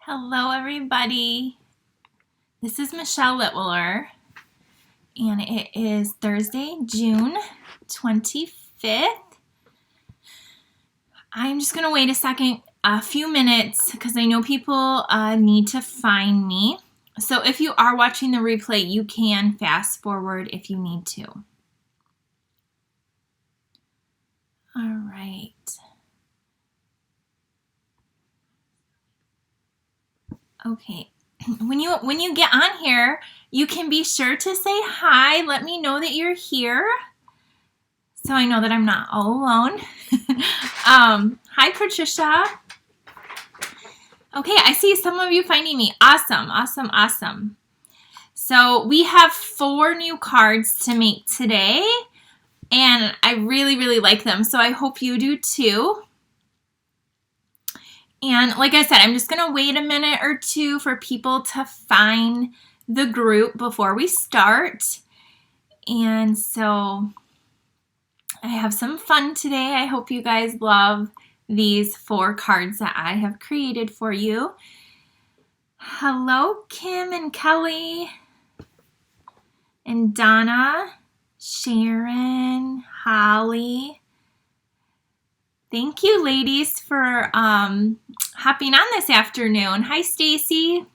Hello everybody, this is Michelle Litwiller and it is Thursday, June 25th. I'm just going to wait a few minutes because I know people need to find me. So if you are watching the replay, you can fast forward if you need to. All right. Okay, when you get on here, you can be sure to say hi. Let me know that you're here, so I know that I'm not all alone. Hi, Patricia. Okay, I see some of you finding me. Awesome, awesome, awesome. So we have 4 new cards to make today, and I really, really like them, so I hope you do too. And like I said, I'm just going to wait a minute or two for people to find the group before we start. And so I have some fun today. I hope you guys love these 4 cards that I have created for you. Hello, Kim and Kelly and Donna, Sharon, Holly. Thank you, ladies, for hopping on this afternoon. Hi, Stacy,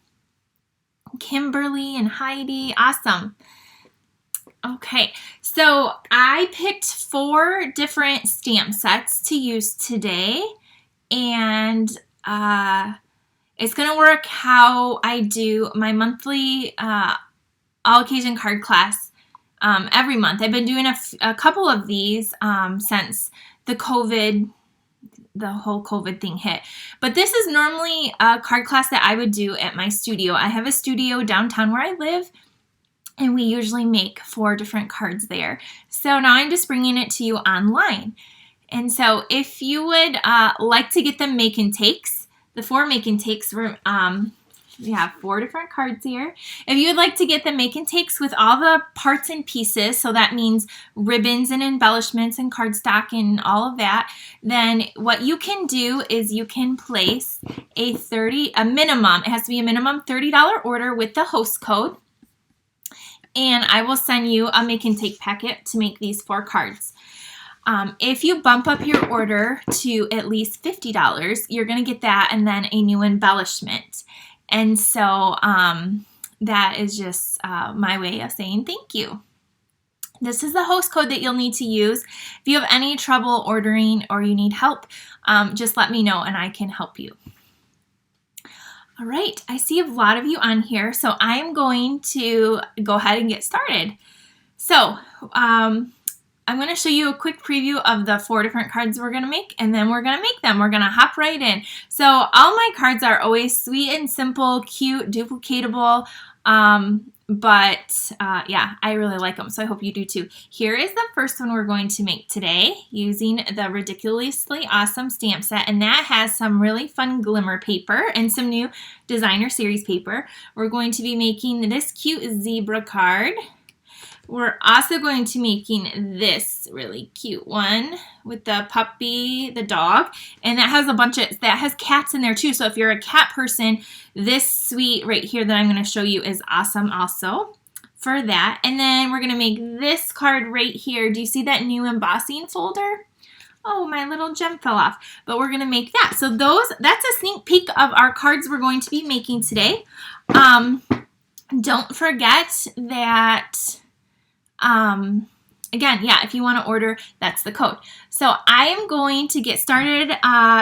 Kimberly, and Heidi. Awesome. Okay, so I picked 4 different stamp sets to use today, and it's going to work how I do my monthly all-occasion card class every month. I've been doing a couple of these since the whole COVID thing hit. But this is normally a card class that I would do at my studio. I have a studio downtown where I live, and we usually make 4 different cards there. So now I'm just bringing it to you online. And so if you would like to get the make and takes, the 4 make and takes, we have 4 different cards here. If you would like to get the make and takes with all the parts and pieces, so that means ribbons and embellishments and cardstock and all of that, then what you can do is you can place a minimum, it has to be a minimum $30 order with the host code, and I will send you a make and take packet to make these 4 cards. If you bump up your order to at least $50, you're going to get that and then a new embellishment. And so that is just my way of saying thank you. This is the host code that you'll need to use. If you have any trouble ordering or you need help, just let me know and I can help you. All right, I see a lot of you on here, so I'm going to go ahead and get started. So I'm going to show you a quick preview of the 4 different cards we're going to make, and then we're going to make them. We're going to hop right in. So all my cards are always sweet and simple, cute, duplicatable, but yeah, I really like them, so I hope you do too. Here is the first one we're going to make today using the Ridiculously Awesome stamp set, and that has some really fun glimmer paper and some new designer series paper. We're going to be making this cute zebra card. We're also going to be making this really cute one with the puppy, the dog, and that has cats in there too. So if you're a cat person, this suite right here that I'm going to show you is awesome also for that. And then we're going to make this card right here. Do you see that new embossing folder? Oh, my little gem fell off, but we're going to make that. So that's a sneak peek of our cards we're going to be making today. Don't forget that again, yeah, if you want to order, that's the code. So I am going to get started.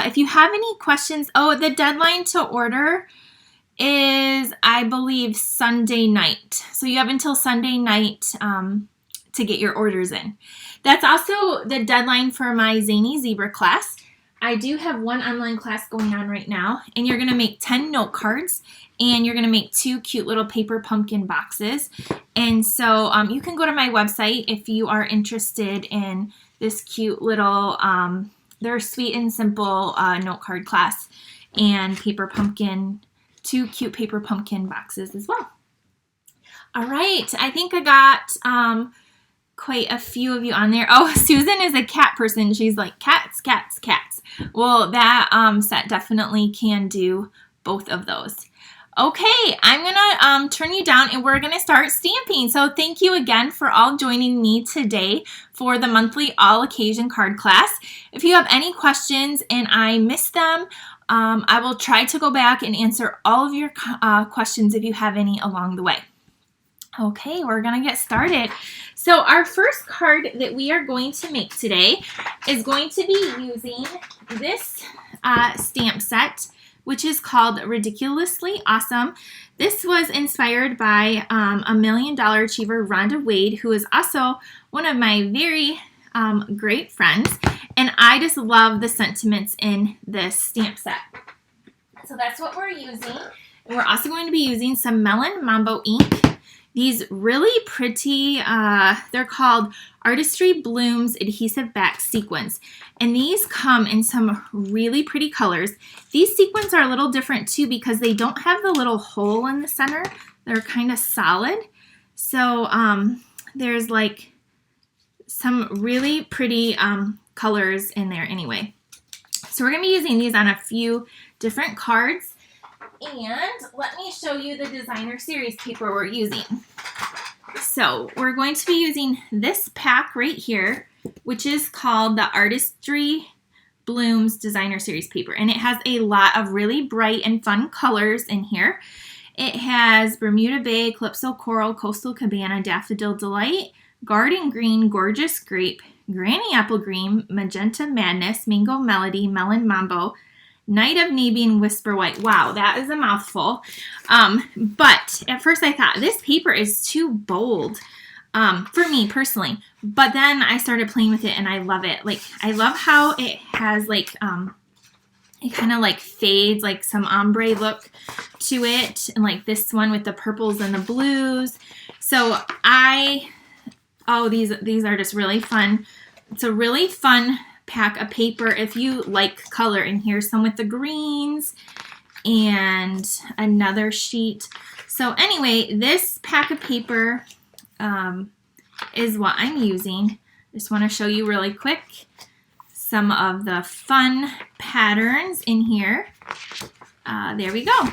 If you have any questions, the deadline to order is, I believe, Sunday night. So you have until Sunday night to get your orders in. That's also the deadline for my Zany Zebra class. I do have one online class going on right now, and you're going to make 10 note cards, and you're going to make 2 cute little paper pumpkin boxes. And so you can go to my website if you are interested in this cute little, they're sweet and simple note card class and paper pumpkin, 2 cute paper pumpkin boxes as well. All right, I think I got quite a few of you on there. Oh, Susan is a cat person. She's like, cats, cats, cats. Well, that set definitely can do both of those. Okay, I'm gonna turn you down and we're gonna start stamping. So thank you again for all joining me today for the monthly all occasion card class. If you have any questions and I missed them, I will try to go back and answer all of your questions if you have any along the way. Okay, we're gonna get started. So our first card that we are going to make today is going to be using this stamp set, which is called Ridiculously Awesome. This was inspired by a $1 Million Achiever, Rhonda Wade, who is also one of my very great friends. And I just love the sentiments in this stamp set. So that's what we're using. And we're also going to be using some Melon Mambo ink. These really pretty, they're called Artistry Blooms Adhesive Back Sequins. And these come in some really pretty colors. These sequins are a little different too because they don't have the little hole in the center. They're kind of solid. So there's like some really pretty colors in there anyway. So we're going to be using these on a few different cards. And let me show you the designer series paper we're using. So we're going to be using this pack right here, which is called the Artistry Blooms Designer Series paper. And it has a lot of really bright and fun colors in here. It has Bermuda Bay, Calypso Coral, Coastal Cabana, Daffodil Delight, Garden Green, Gorgeous Grape, Granny Apple Green, Magenta Madness, Mango Melody, Melon Mambo, Night of Navy, and Whisper White. Wow, that is a mouthful. But at first I thought this paper is too bold for me personally. But then I started playing with it and I love it. Like, I love how it has like, it kind of like fades, like some ombre look to it. And like this one with the purples and the blues. So these are just really fun. It's a really fun pack of paper if you like color. And here's some with the greens and another sheet. So anyway, this pack of paper is what I'm using. Just want to show you really quick some of the fun patterns in here. There we go.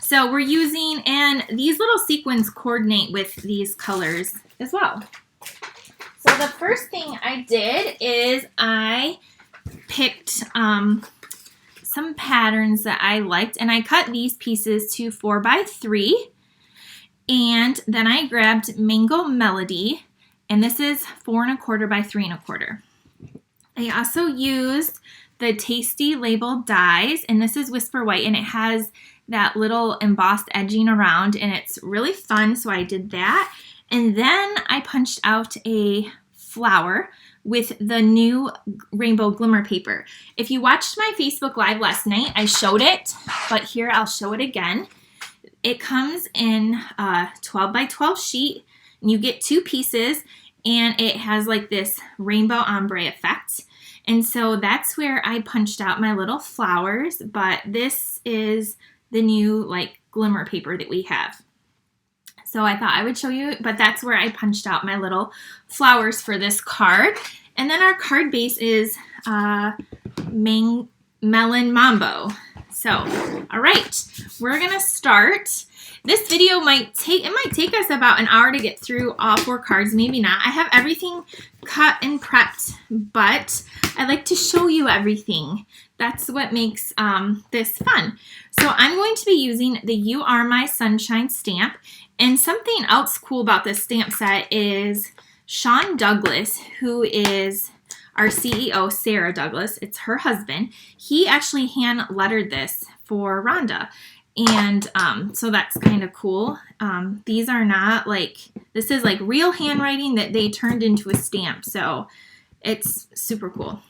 So we're using, and these little sequins coordinate with these colors as well. So the first thing I did is I picked some patterns that I liked, and I cut these pieces to 4x3, and then I grabbed Mango Melody, and this is 4 1/4 by 3 1/4. I also used the Tasty Label dies, and this is Whisper White, and it has that little embossed edging around, and it's really fun, so I did that. And then I punched out a flower with the new rainbow glimmer paper. If you watched my Facebook Live last night, I showed it, but here I'll show it again. It comes in a 12x12 sheet, and you get 2 pieces, and it has like this rainbow ombre effect. And so that's where I punched out my little flowers, but this is the new like glimmer paper that we have. So I thought I would show you, but that's where I punched out my little flowers for this card. And then our card base is Melon Mambo. So, all right, we're gonna start. This video might take us about an hour to get through all 4 cards, maybe not. I have everything cut and prepped, but I like to show you everything. That's what makes this fun. So I'm going to be using the You Are My Sunshine stamp. And something else cool about this stamp set is Sean Douglas, who is our CEO, Sarah Douglas. It's her husband. He actually hand lettered this for Rhonda. And so that's kind of cool. These are not like, this is like real handwriting that they turned into a stamp. So it's super cool.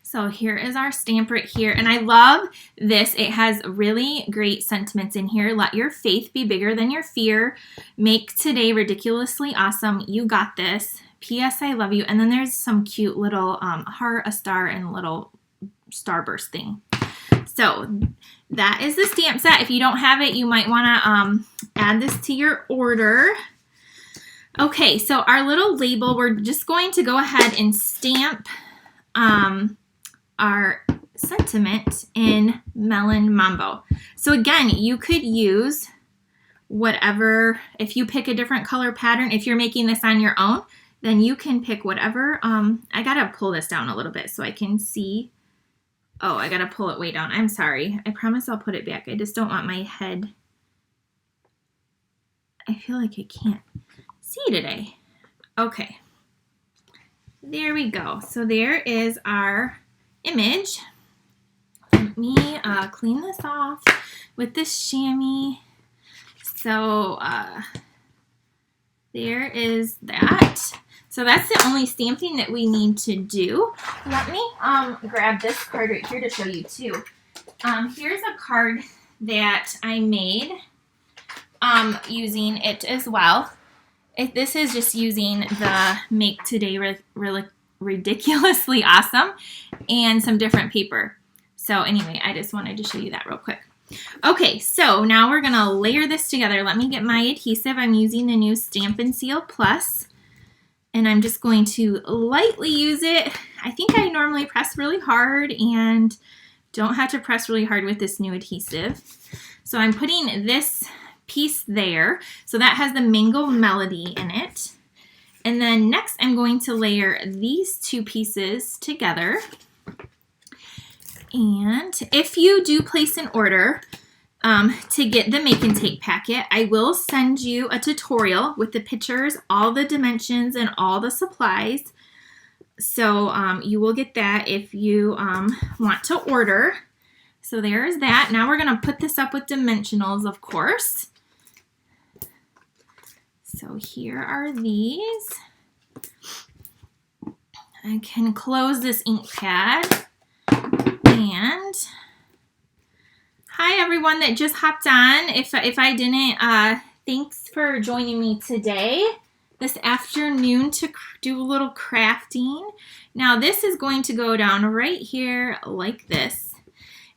So here is our stamp right here. And I love this. It has really great sentiments in here. Let your faith be bigger than your fear. Make today ridiculously awesome. You got this. P.S. I love you. And then there's some cute little heart, a star, and a little starburst thing. So that is the stamp set. If you don't have it, you might want to add this to your order. Okay, so our little label, we're just going to go ahead and stamp our sentiment in Melon Mambo. So again, you could use whatever, if you pick a different color pattern, if you're making this on your own, then you can pick whatever. I gotta pull this down a little bit so I can see. Oh, I gotta pull it way down. I'm sorry. I promise I'll put it back. I just don't want my head. I feel like I can't see today. Okay. There we go. So there is our image. Let me clean this off with this chamois. So there is that. So that's the only stamping that we need to do. Let me grab this card right here to show you too. Here's a card that I made using it as well. This is just using the Make Today Ridiculously Awesome and some different paper. So anyway, I just wanted to show you that real quick. Okay, so now we're going to layer this together. Let me get my adhesive. I'm using the new Stampin' Seal Plus, and I'm just going to lightly use it. I think I normally press really hard and don't have to press really hard with this new adhesive. So I'm putting this piece there. So that has the Mango Melody in it. And then next I'm going to layer these two pieces together. And if you do place an order to get the Make and Take packet, I will send you a tutorial with the pictures, all the dimensions, and all the supplies. So you will get that if you want to order. So there's that. Now we're going to put this up with dimensionals, of course. So here are these. I can close this ink pad. And hi everyone that just hopped on. If I didn't, thanks for joining me today, this afternoon, to do a little crafting. Now this is going to go down right here like this.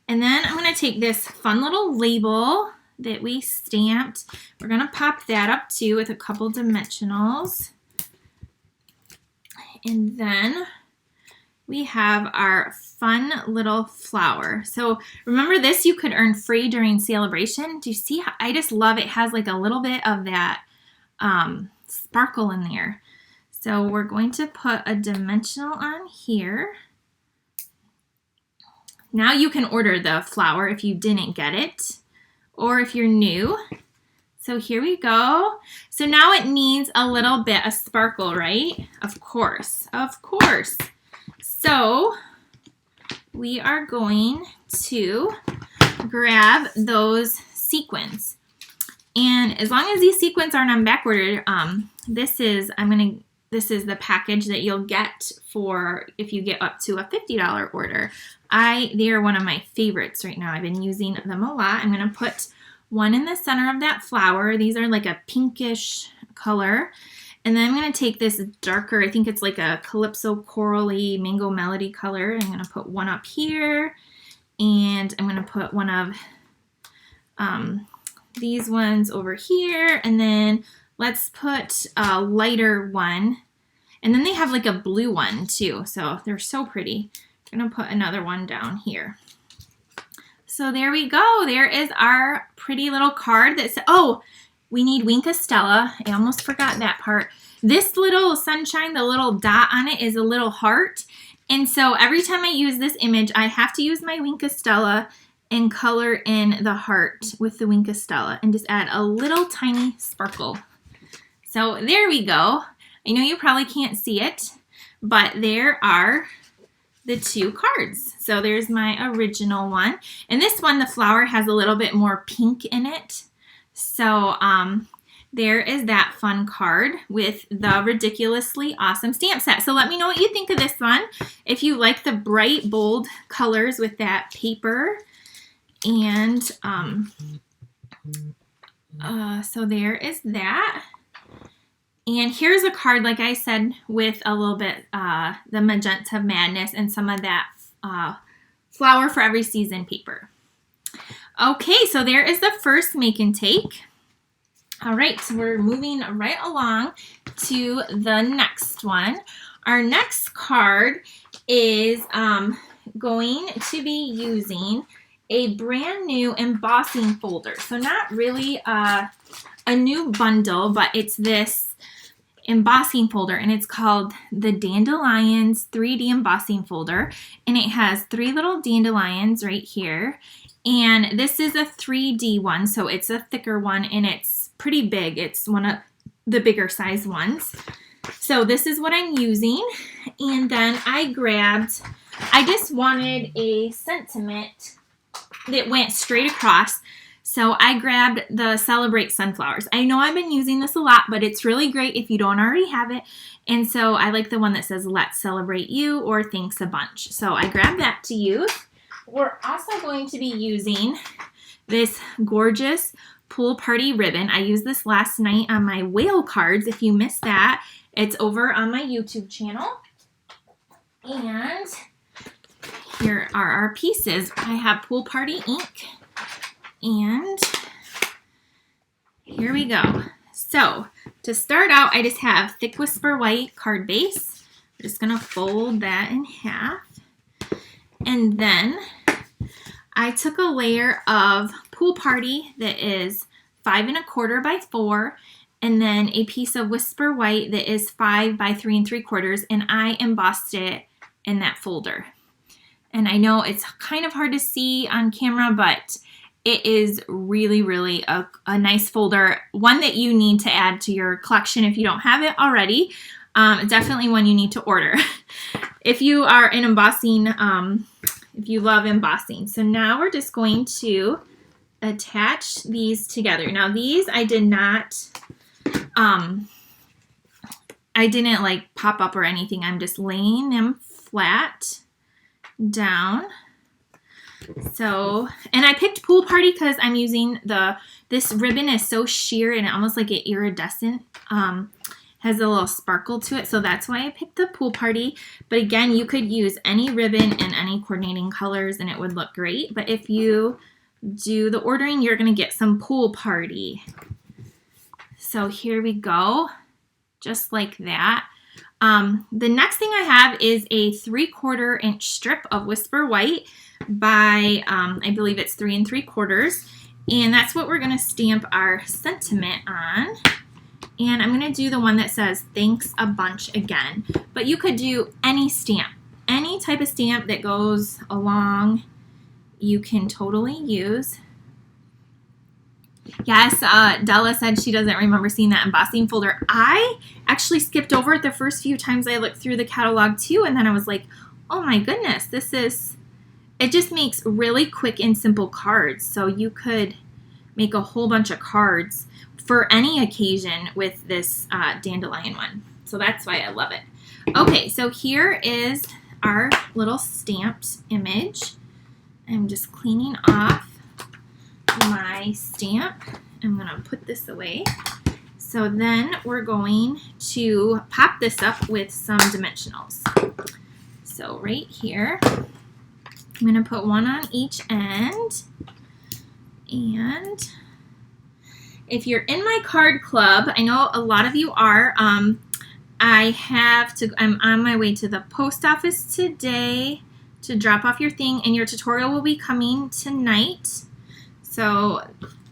And then I'm going to take this fun little label that we stamped. We're going to pop that up too with a couple dimensionals. And then we have our fun little flower. So remember, this you could earn free during celebration. Do you see how I just love it? It has like a little bit of that sparkle in there. So we're going to put a dimensional on here. Now you can order the flower if you didn't get it, or if you're new. So here we go. So now it needs a little bit of sparkle, right? Of course, of course. So we are going to grab those sequins. And as long as these sequins aren't on back order, this is the package that you'll get for if you get up to a $50 order. They are one of my favorites right now. I've been using them a lot. I'm going to put one in the center of that flower. These are like a pinkish color. And then I'm going to take this darker, I think it's like a Calypso Corally Mango Melody color. I'm going to put one up here. And I'm going to put one of these ones over here. And then let's put a lighter one. And then they have like a blue one too. So they're so pretty. I'm going to put another one down here. So there we go. There is our pretty little card that says, oh, we need Wink of Stella. I almost forgot that part. This little sunshine, the little dot on it is a little heart. And so every time I use this image, I have to use my Wink of Stella and color in the heart with the Wink of Stella and just add a little tiny sparkle. So there we go. I know you probably can't see it, but there are the two cards. So there's my original one. And this one, the flower has a little bit more pink in it. So there is that fun card with the Ridiculously Awesome stamp set. So let me know what you think of this one. If you like the bright, bold colors with that paper. And so there is that. And here's a card, like I said, with a little bit the Magenta Madness and some of that Flower for Every Season paper. Okay, so there is the first Make and Take. All right, so we're moving right along to the next one. Our next card is going to be using a brand new embossing folder. So not really a new bundle, but it's this embossing folder, and it's called the Dandelions 3D embossing folder, and it has 3 little dandelions right here, and this is a 3D one, so it's a thicker one, and it's pretty big. It's one of the bigger size ones. So this is what I'm using, and then I just wanted a sentiment that went straight across. So I grabbed the Celebrate Sunflowers. I know I've been using this a lot, but it's really great if you don't already have it. And so I like the one that says Let's Celebrate You or Thanks a Bunch. So I grabbed that to use. We're also going to be using this gorgeous pool party ribbon. I used this last night on my whale cards. If you missed that, it's over on my YouTube channel. And here are our pieces. I have Pool Party ink. And here we go. So to start out, I just have Thick Whisper White card base. I'm just going to fold that in half. And then I took a layer of Pool Party that is 5 1/4 by 4, and then a piece of Whisper White that is 5 by 3 3/4, and I embossed it in that folder. And I know it's kind of hard to see on camera, but it is really, really a nice folder, one that you need to add to your collection if you don't have it already. Definitely one you need to order if you are in embossing, if you love embossing. So now we're just going to attach these together. Now these I did not, I didn't like pop up or anything. I'm just laying them flat down. So, and I picked Pool Party because I'm using this ribbon is so sheer and almost like an iridescent, has a little sparkle to it. So that's why I picked the Pool Party. But again, you could use any ribbon and any coordinating colors and it would look great. But if you do the ordering, you're going to get some Pool Party. So here we go, just like that. The next thing I have is a 3/4 inch strip of Whisper White by, I believe it's 3 3/4. And that's what we're going to stamp our sentiment on. And I'm going to do the one that says Thanks a Bunch again. But you could do any stamp, any type of stamp that goes along, you can totally use. Yes, Della said she doesn't remember seeing that embossing folder. I actually skipped over it the first few times I looked through the catalog too, and then I was like, oh my goodness, it just makes really quick and simple cards. So you could make a whole bunch of cards for any occasion with this dandelion one. So that's why I love it. Okay, so here is our little stamped image. I'm just cleaning off my stamp. I'm going to put this away. So then we're going to pop this up with some dimensionals. So right here, I'm going to put one on each end. And if you're in my card club, I know a lot of you are, I'm on my way to the post office today to drop off your thing, and your tutorial will be coming tonight. So,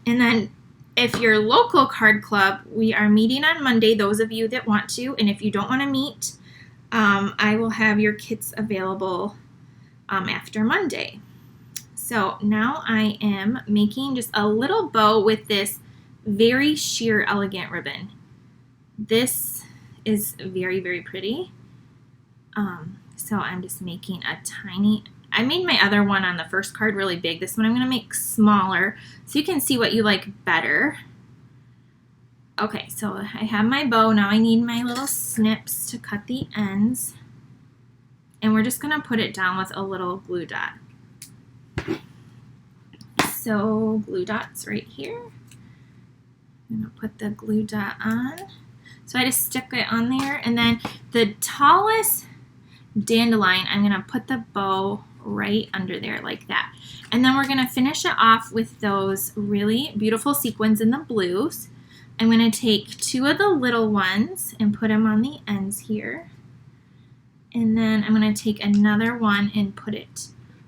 and then if you're local card club, we are meeting on Monday, those of you that want to, and if you don't want to meet, I will have your kits available after Monday. So now I am making just a little bow with this very sheer elegant ribbon. This is very, very pretty. So I'm just making a tiny, I made my other one on the first card really big. This one I'm going to make smaller so you can see what you like better. Okay, so I have my bow. Now I need my little snips to cut the ends. And we're just going to put it down with a little glue dot. So glue dot's right here. I'm going to put the glue dot on. So I just stick it on there. And then the tallest dandelion, I'm going to put the bow right under there like that. And then we're going to finish it off with those really beautiful sequins in the blues. I'm going to take 2 of the little ones and put them on the ends here. And then I'm going to take another one and put it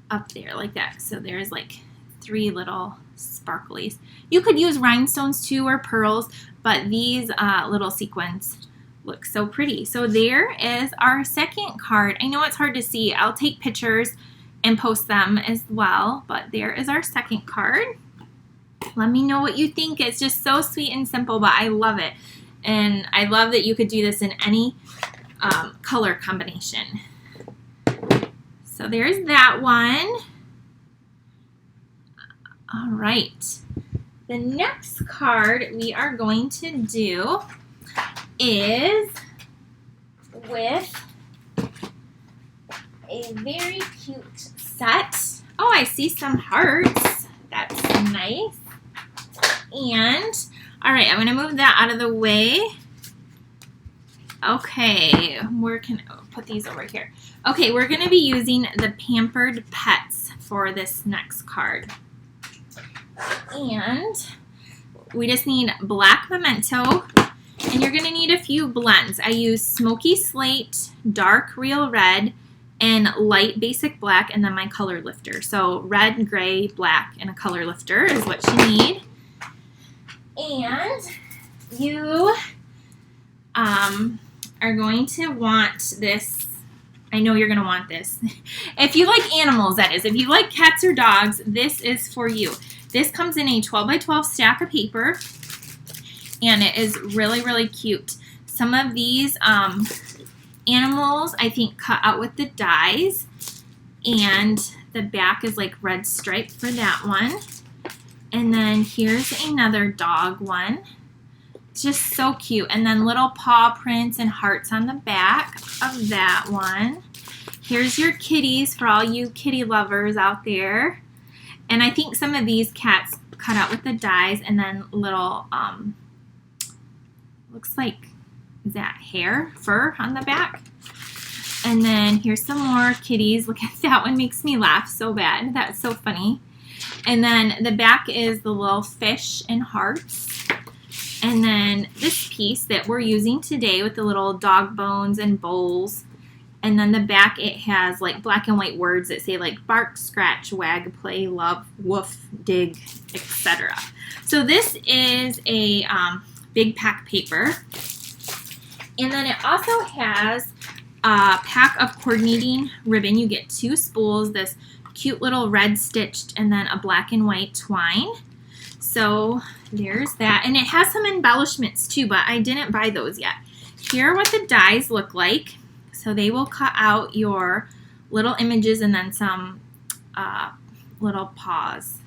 up there like that. So there's like 3 little sparklies. You could use rhinestones too or pearls, but these little sequins look so pretty. So there is our second card. I know it's hard to see. I'll take pictures and post them as well, but there is our second card. Let me know what you think. It's just so sweet and simple, but I love it. And I love that you could do this in any color combination. So there's that one. All right. The next card we are going to do is with a very cute set. Oh, I see some hearts. That's nice. And, all right, I'm going to move that out of the way. Okay, where can I put these over here? Okay, we're going to be using the Pampered Pets for this next card. And we just need black memento, and you're going to need a few blends. I use Smoky Slate, Dark Real Red, and Light Basic Black, and then my color lifter. So red, gray, black, and a color lifter is what you need. And you are going to want this. I know you're going to want this. If you like animals, that is. If you like cats or dogs, this is for you. This comes in a 12 by 12 stack of paper, and it is really, really cute. Some of these animals, I think, cut out with the dies, and the back is like red striped for that one. And then here's another dog one. It's just so cute. And then little paw prints and hearts on the back of that one. Here's your kitties for all you kitty lovers out there. And I think some of these cats cut out with the dies, and then little, looks like, is that hair, fur on the back? And then here's some more kitties. Look at that one, makes me laugh so bad. That's so funny. And then the back is the little fish and hearts. And then this piece that we're using today with the little dog bones and bowls. And then the back, it has like black and white words that say like bark, scratch, wag, play, love, woof, dig, etc. So this is a big pack paper. And then it also has a pack of coordinating ribbon. You get 2 spools, this cute little red stitched, and then a black and white twine. So there's that. And it has some embellishments too, but I didn't buy those yet. Here are what the dies look like. So they will cut out your little images and then some little paws.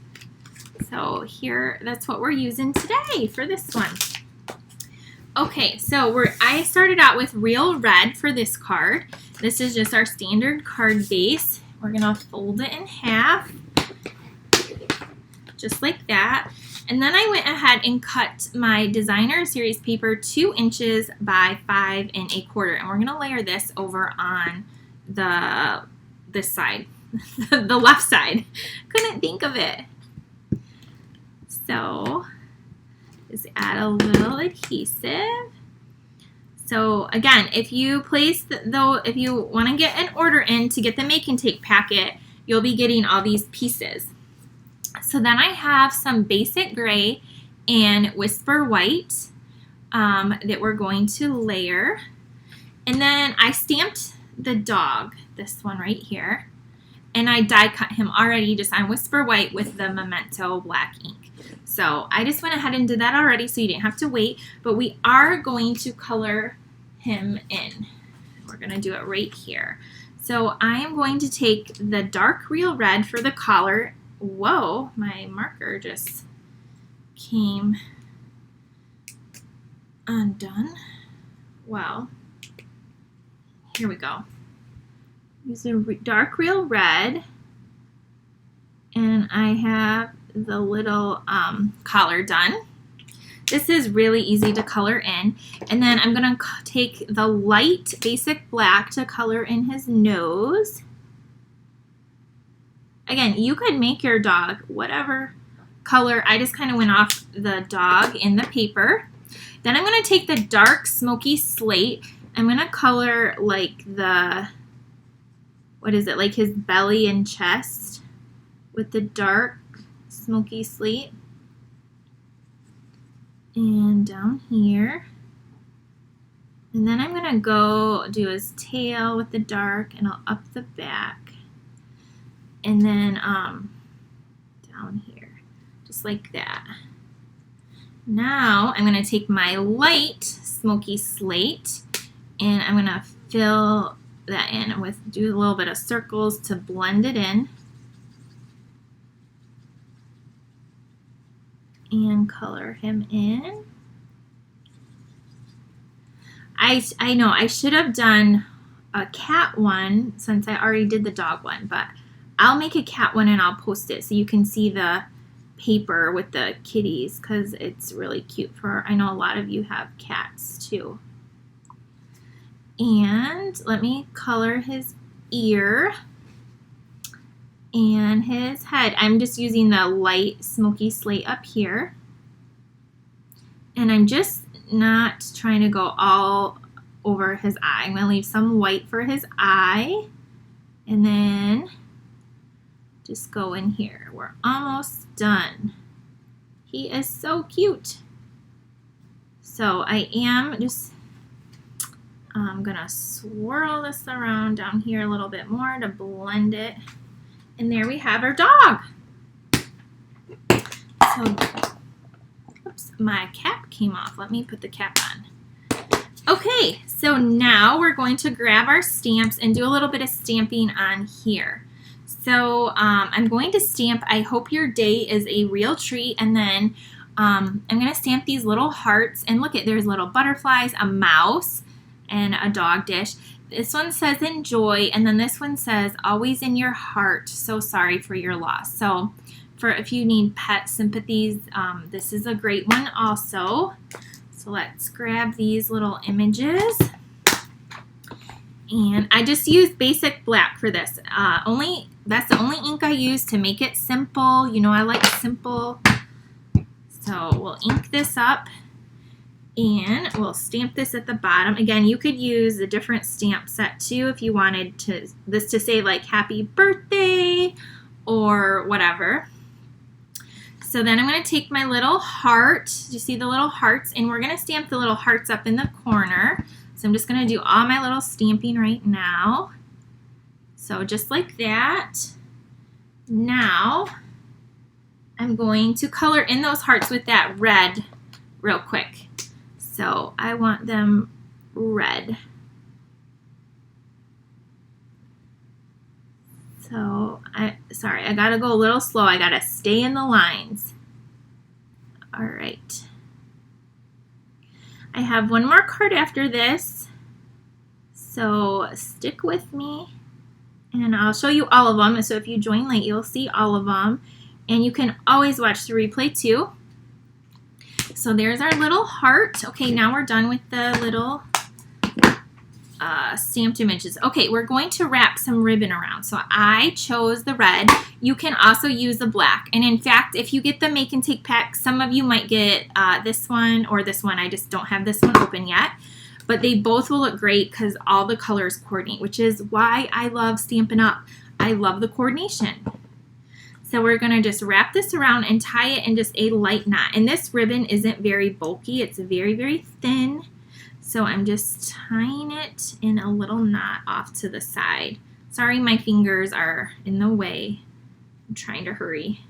So here, that's what we're using today for this one. Okay, so I started out with Real Red for this card. This is just our standard card base. We're going to fold it in half, just like that. And then I went ahead and cut my designer series paper 2 inches by 5 1/4. And we're going to layer this over on this side, the left side. Couldn't think of it. So just add a little adhesive. So again, if you if you want to get an order in to get the Make and Take packet, you'll be getting all these pieces. So then I have some basic gray and Whisper White that we're going to layer. And then I stamped the dog, this one right here, and I die cut him already just on Whisper White with the Memento black ink. So I just went ahead and did that already so you didn't have to wait, but we are going to color him in. We're going to do it right here. So I am going to take the dark Real Red for the collar. Whoa, my marker just came undone. Well, here we go. Use a dark Real Red, and I have the little collar done. This is really easy to color in. And then I'm going to take the light basic black to color in his nose. Again, you could make your dog whatever color. I just kind of went off the dog in the paper. Then I'm going to take the dark smoky slate. I'm going to color like the what is it, like his belly and chest with the dark smoky slate. And down here. And then I'm going to go do his tail with the dark, and I'll up the back. And then down here, just like that. Now I'm going to take my light smoky slate, and I'm going to fill that in with, do a little bit of circles to blend it in. And color him in. I know I should have done a cat one since I already did the dog one, but I'll make a cat one and I'll post it so you can see the paper with the kitties, because it's really cute for, I know a lot of you have cats too. And let me color his ear and his head. I'm just using the light smoky slate up here. And I'm just not trying to go all over his eye. I'm going to leave some white for his eye. And then just go in here. We're almost done. He is so cute. So I am just, I'm going to swirl this around down here a little bit more to blend it. And there we have our dog. So, oops, my cap came off. Let me put the cap on. Okay, so now we're going to grab our stamps and do a little bit of stamping on here. So I'm going to stamp I Hope Your Day is a Real Treat, and then I'm going to stamp these little hearts. And look at, there's little butterflies, a mouse, and a dog dish. This one says enjoy, and then this one says always in your heart, so sorry for your loss. So for if you need pet sympathies, this is a great one also. So let's grab these little images. And I just used basic black for this. That's the only ink I use to make it simple. You know I like simple. So we'll ink this up. And we'll stamp this at the bottom. Again, you could use a different stamp set too if you wanted this to say like happy birthday or whatever. So then I'm going to take my little heart. You see the little hearts? And we're going to stamp the little hearts up in the corner. So I'm just going to do all my little stamping right now. So just like that. Now I'm going to color in those hearts with that red real quick. So I want them red. So sorry, I gotta go a little slow. I gotta stay in the lines. All right. I have one more card after this. So stick with me and I'll show you all of them. So if you join late, you'll see all of them. And you can always watch the replay too. So there's our little heart. Okay, now we're done with the little stamped images. Okay, we're going to wrap some ribbon around. So I chose the red. You can also use the black. And in fact, if you get the make and take pack, some of you might get this one or this one. I just don't have this one open yet. But they both will look great because all the colors coordinate, which is why I love Stampin' Up. I love the coordination. So we're going to just wrap this around and tie it in just a light knot. And this ribbon isn't very bulky. It's very, very thin. So I'm just tying it in a little knot off to the side. Sorry, my fingers are in the way. I'm trying to hurry.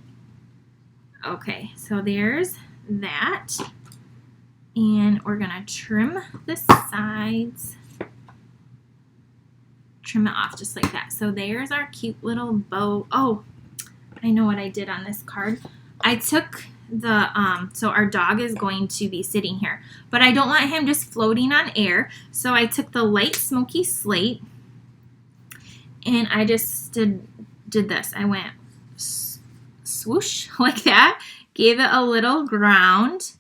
Okay, so there's that. And we're going to trim the sides. Trim it off just like that. So there's our cute little bow. Oh, I know what I did on this card. I took the, so our dog is going to be sitting here, but I don't want him just floating on air. So I took the light smoky slate and I just did this. I went swoosh like that, gave it a little ground.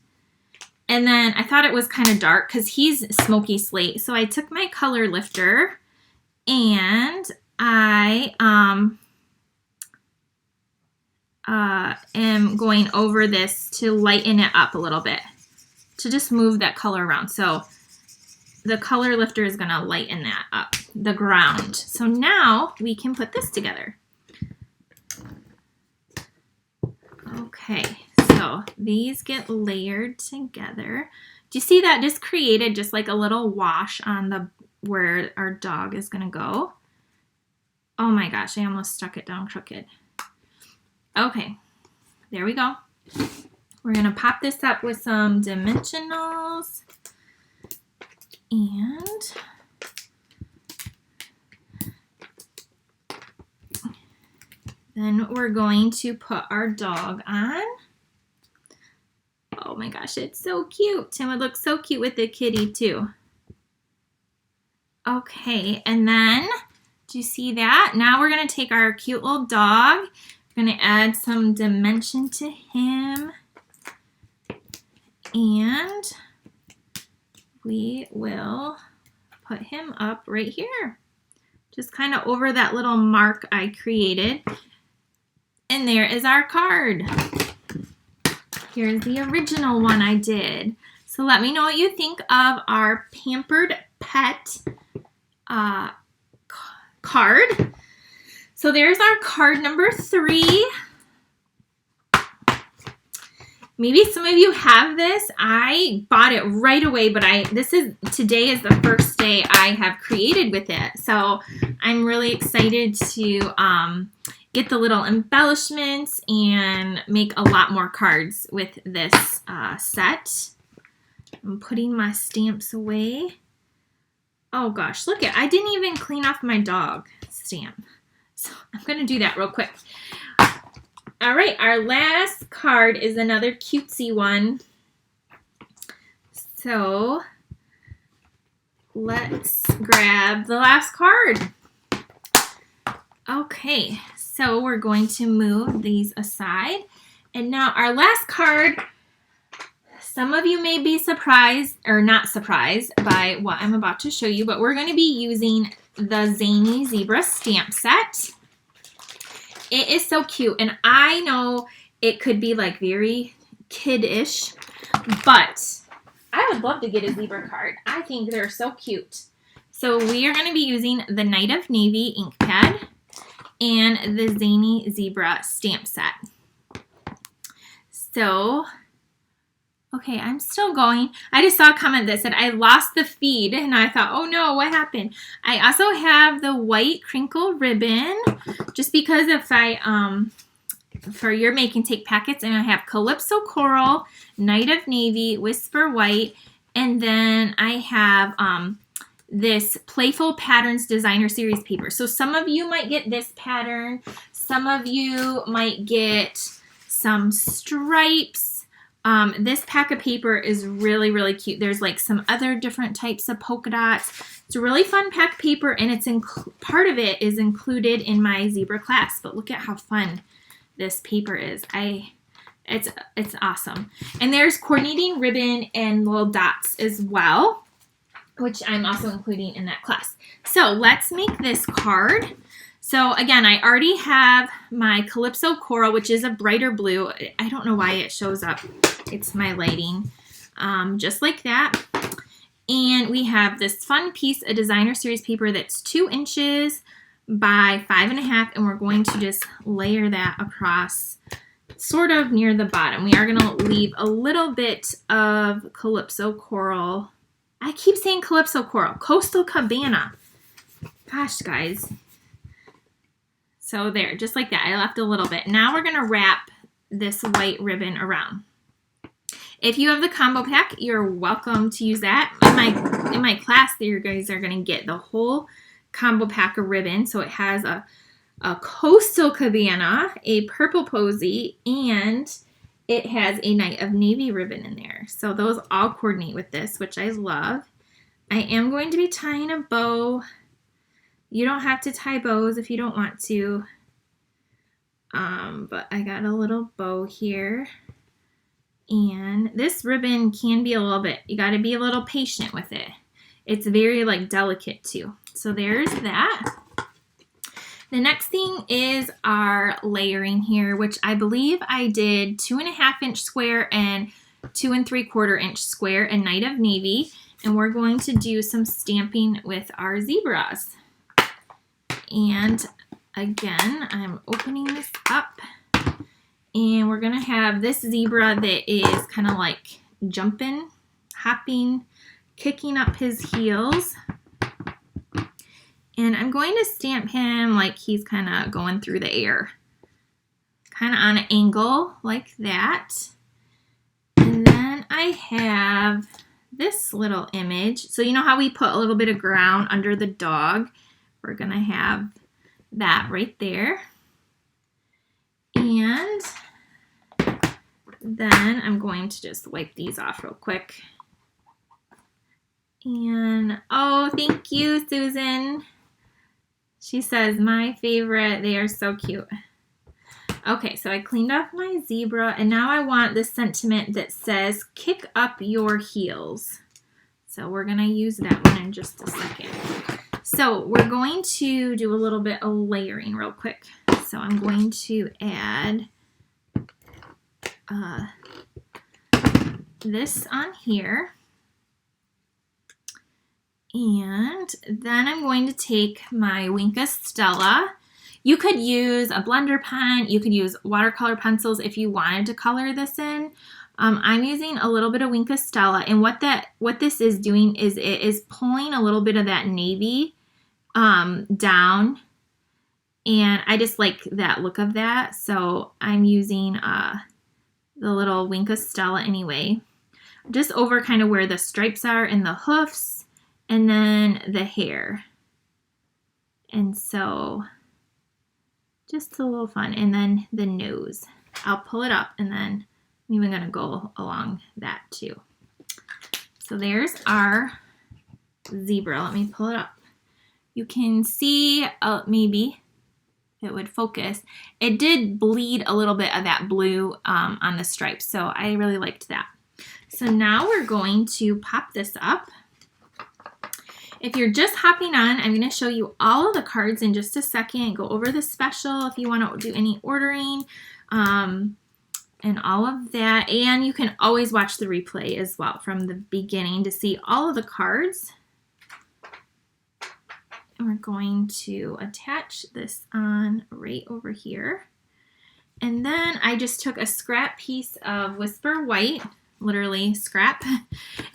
And then I thought it was kind of dark because he's smoky slate. So I took my color lifter and I, am going over this to lighten it up a little bit, to just move that color around. So the color lifter is going to lighten that up. the ground. So now we can put this together. Okay, so these get layered together. Do you see that just created just like a little wash on the where our dog is gonna go? Oh my gosh, I almost stuck it down crooked. Okay, there we go. We're gonna pop this up with some dimensionals and then we're going to put our dog on. Oh my gosh, it's so cute. And it would look so cute with the kitty too. Okay, and then, do you see that? Now we're gonna take our cute little dog. We're gonna add some dimension to him. And we will put him up right here. Just kind of over that little mark I created. And there is our card. Here's the original one I did. So let me know what you think of our Pampered Pet card. So there's our card number 3. Maybe some of you have this. I bought it right away, but today is the first day I have created with it. So I'm really excited to get the little embellishments and make a lot more cards with this set. I'm putting my stamps away. Oh gosh, look I didn't even clean off my dog stamp. So I'm gonna do that real quick. All right, our last card is another cutesy one. So let's grab the last card. Okay, so we're going to move these aside. And now our last card, some of you may be surprised or not surprised by what I'm about to show you, but we're going to be using the Zany Zebra stamp set. It is so cute, and I know it could be like very kid-ish, but I would love to get a zebra card. I think they're so cute. So we are going to be using the Night of Navy ink pad and the Zany Zebra stamp set. So, okay, I'm still going. I just saw a comment that said I lost the feed, and I thought, oh no, what happened? I also have the white crinkle ribbon, just because if for your make and take packets, and I have Calypso Coral, Night of Navy, Whisper White, and then I have this Playful Patterns Designer Series paper. So some of you might get this pattern, some of you might get some stripes. This pack of paper is really, really cute. There's like some other different types of polka dots. It's a really fun pack of paper, and it's part of it is included in my zebra class. But look at how fun this paper is. It's awesome. And there's coordinating ribbon and little dots as well, which I'm also including in that class. So let's make this card. So again, I already have my Calypso Coral, which is a brighter blue. I don't know why it shows up. It's my lighting. Just like that. And we have this fun piece of Designer Series paper that's 2 inches by 5.5, and we're going to just layer that across sort of near the bottom. We are going to leave a little bit of Calypso Coral. I keep saying Calypso Coral. Coastal Cabana. Gosh, guys. So there, just like that. I left a little bit. Now we're going to wrap this white ribbon around. If you have the combo pack, you're welcome to use that. In my class, you guys are going to get the whole combo pack of ribbon. So it has a Coastal Cabana, a Purple Posy, and it has a Night of Navy ribbon in there. So those all coordinate with this, which I love. I am going to be tying a bow. You don't have to tie bows if you don't want to. But I got a little bow here. And this ribbon can be a little bit, you got to be a little patient with it. It's very like delicate too. So there's that. The next thing is our layering here, which I believe I did 2.5 inch square and 2 3/4 inch square in Night of Navy. And we're going to do some stamping with our zebras. And again, I'm opening this up. And we're going to have this zebra that is kind of like jumping, hopping, kicking up his heels. And I'm going to stamp him like he's kind of going through the air. Kind of on an angle like that. And then I have this little image. So you know how we put a little bit of ground under the dog? We're going to have that right there. And then I'm going to just wipe these off real quick. And oh, thank you, Susan. She says, my favorite. They are so cute. Okay, so I cleaned off my zebra, and now I want the sentiment that says, kick up your heels. So we're going to use that one in just a second. So we're going to do a little bit of layering real quick. So I'm going to add this on here. And then I'm going to take my Wink of Stella. You could use a blender pen. You could use watercolor pencils if you wanted to color this in. I'm using a little bit of Wink of Stella. And what this is doing is it is pulling a little bit of that navy down. And I just like that look of that. So I'm using the little Wink of Stella anyway. Just over kind of where the stripes are and the hoofs. And then the hair. And so just a little fun. And then the nose. I'll pull it up and then I'm even going to go along that too. So there's our zebra. Let me pull it up. You can see maybe it would focus. It did bleed a little bit of that blue on the stripes. So I really liked that. So now we're going to pop this up. If you're just hopping on, I'm going to show you all of the cards in just a second. Go over the special if you want to do any ordering and all of that. And you can always watch the replay as well from the beginning to see all of the cards. And we're going to attach this on right over here. And then I just took a scrap piece of Whisper White, literally scrap,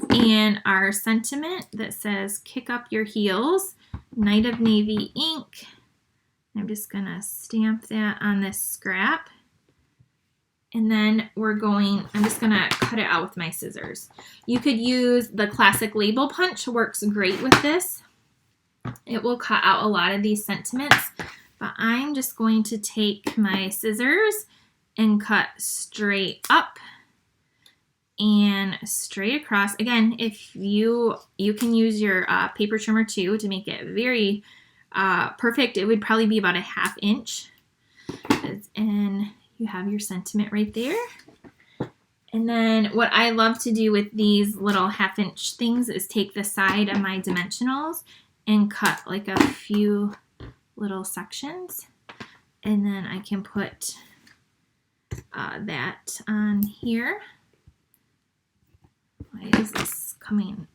and our sentiment that says kick up your heels, Night of Navy ink. I'm just gonna stamp that on this scrap, and then I'm just gonna cut it out with my scissors. You could use the classic label punch, works great with this. It will cut out a lot of these sentiments, but I'm just going to take my scissors and cut straight up and straight across. Again, if you can use your paper trimmer too to make it very perfect. It would probably be about a 1/2 inch. And you have your sentiment right there. And then what I love to do with these little 1/2 inch things is take the side of my dimensionals and cut like a few little sections. And then I can put that on here. Why is this coming?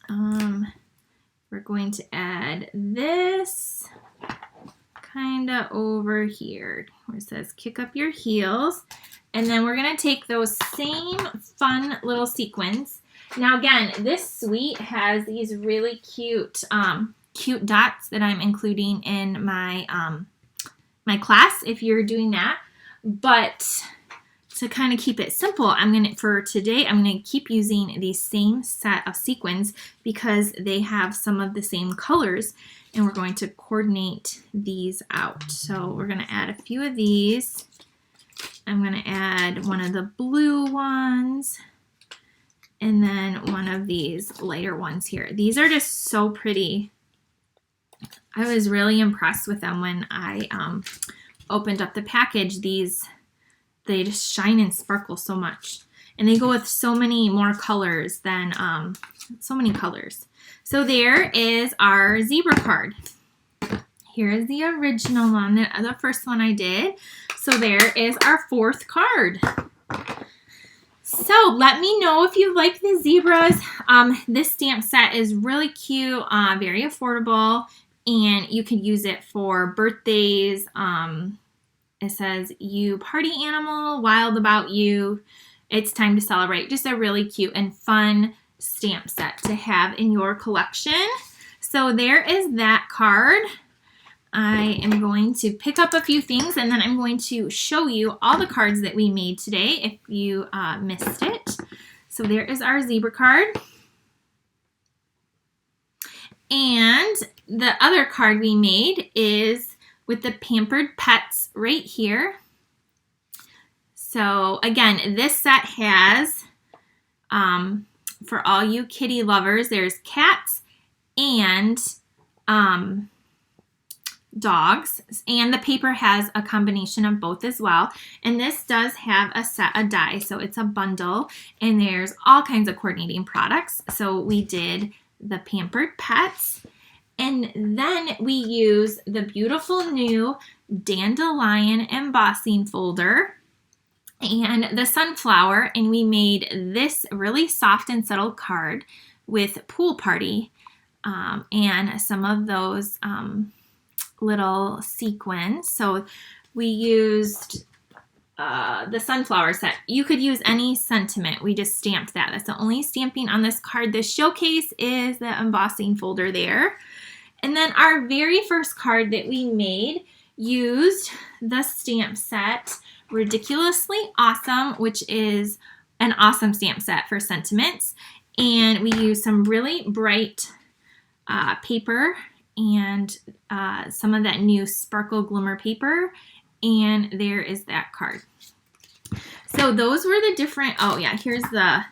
We're going to add this kind of over here where it says kick up your heels. And then we're going to take those same fun little sequins. Now again, this suite has these really cute dots that I'm including in my my class if you're doing that. But to kind of keep it simple, for today, I'm going to keep using the same set of sequins because they have some of the same colors, and we're going to coordinate these out. So we're going to add a few of these. I'm going to add one of the blue ones and then one of these lighter ones here. These are just so pretty. I was really impressed with them when I opened up the package. They just shine and sparkle so much. And they go with so many more colors than, so many colors. So there is our zebra card. Here is the original one, the first one I did. So there is our 4th card. So let me know if you like the zebras. This stamp set is really cute, very affordable. and you could use it for birthdays. It says, "You party animal, wild about you. It's time to celebrate." Just a really cute and fun stamp set to have in your collection. So there is that card. I am going to pick up a few things, and then I'm going to show you all the cards that we made today if you missed it. So there is our zebra card. And the other card we made is with the Pampered pets right here. So again, this set has, for all you kitty lovers, there's cats and dogs, and the paper has a combination of both as well. And this does have a set of die, so it's a bundle, and there's all kinds of coordinating products. So we did the Pampered pets, and then we use the beautiful new Dandelion embossing folder and the sunflower, and we made this really soft and subtle card with Pool Party and some of those little sequins. So we used the sunflower set. You could use any sentiment. We just stamped that. That's the only stamping on this card. The showcase is the embossing folder there. And then our very first card that we made used the stamp set Ridiculously Awesome, which is an awesome stamp set for sentiments. And we used some really bright paper and some of that new sparkle glimmer paper. And there is that card. So those were the different, oh yeah, here's the,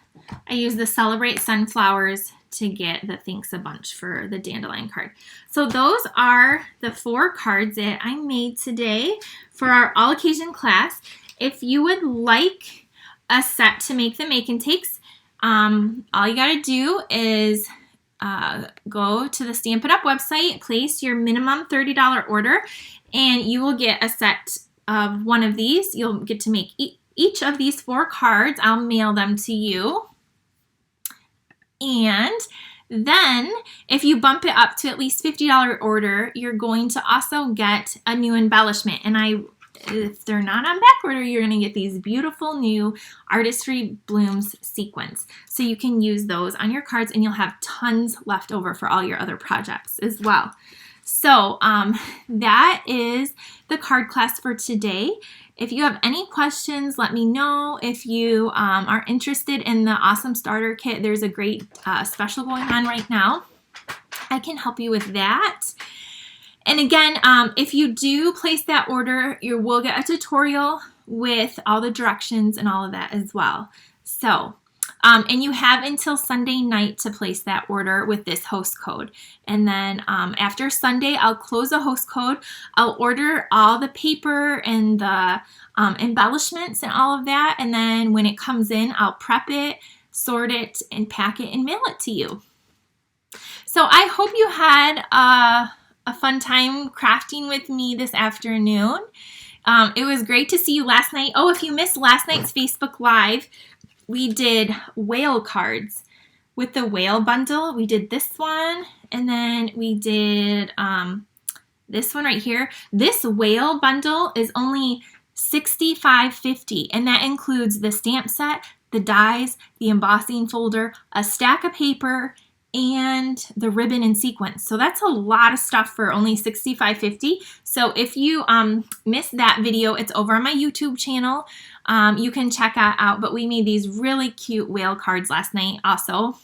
I used the Celebrate Sunflowers to get the Thanks a Bunch for the Dandelion card. So those are the 4 cards that I made today for our all occasion class. If you would like a set to make the make and takes, all you gotta do is go to the Stampin' Up website, place your minimum $30 order, and you will get a set of one of these. You'll get to make each of these 4 cards. I'll mail them to you. And then if you bump it up to at least $50 order, you're going to also get a new embellishment. And if they're not on back order, you're going to get these beautiful new Artistry Blooms sequins. So you can use those on your cards, and you'll have tons left over for all your other projects as well. So that is the card class for today. If you have any questions, let me know. If you are interested in the awesome starter kit, there's a great special going on right now. I can help you with that. And again, if you do place that order, you will get a tutorial with all the directions and all of that as well. So, and you have until Sunday night to place that order with this host code. And then after Sunday, I'll close the host code. I'll order all the paper and the embellishments and all of that. And then when it comes in, I'll prep it, sort it, and pack it and mail it to you. So I hope you had a fun time crafting with me this afternoon. It was great to see you last night. Oh, if you missed last night's Facebook Live, we did whale cards with the whale bundle. We did this one, and then we did this one right here. This whale bundle is only $65.50, and that includes the stamp set, the dies, the embossing folder, a stack of paper, and the ribbon and sequins. So that's a lot of stuff for only $65.50. So if you missed that video, it's over on my YouTube channel. You can check that out. But we made these really cute whale cards last night also.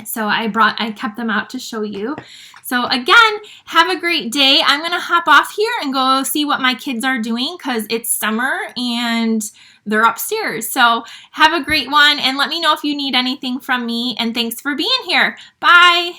So I kept them out to show you. So again, have a great day. I'm going to hop off here and go see what my kids are doing because it's summer and they're upstairs. So have a great one, and let me know if you need anything from me, and thanks for being here. Bye.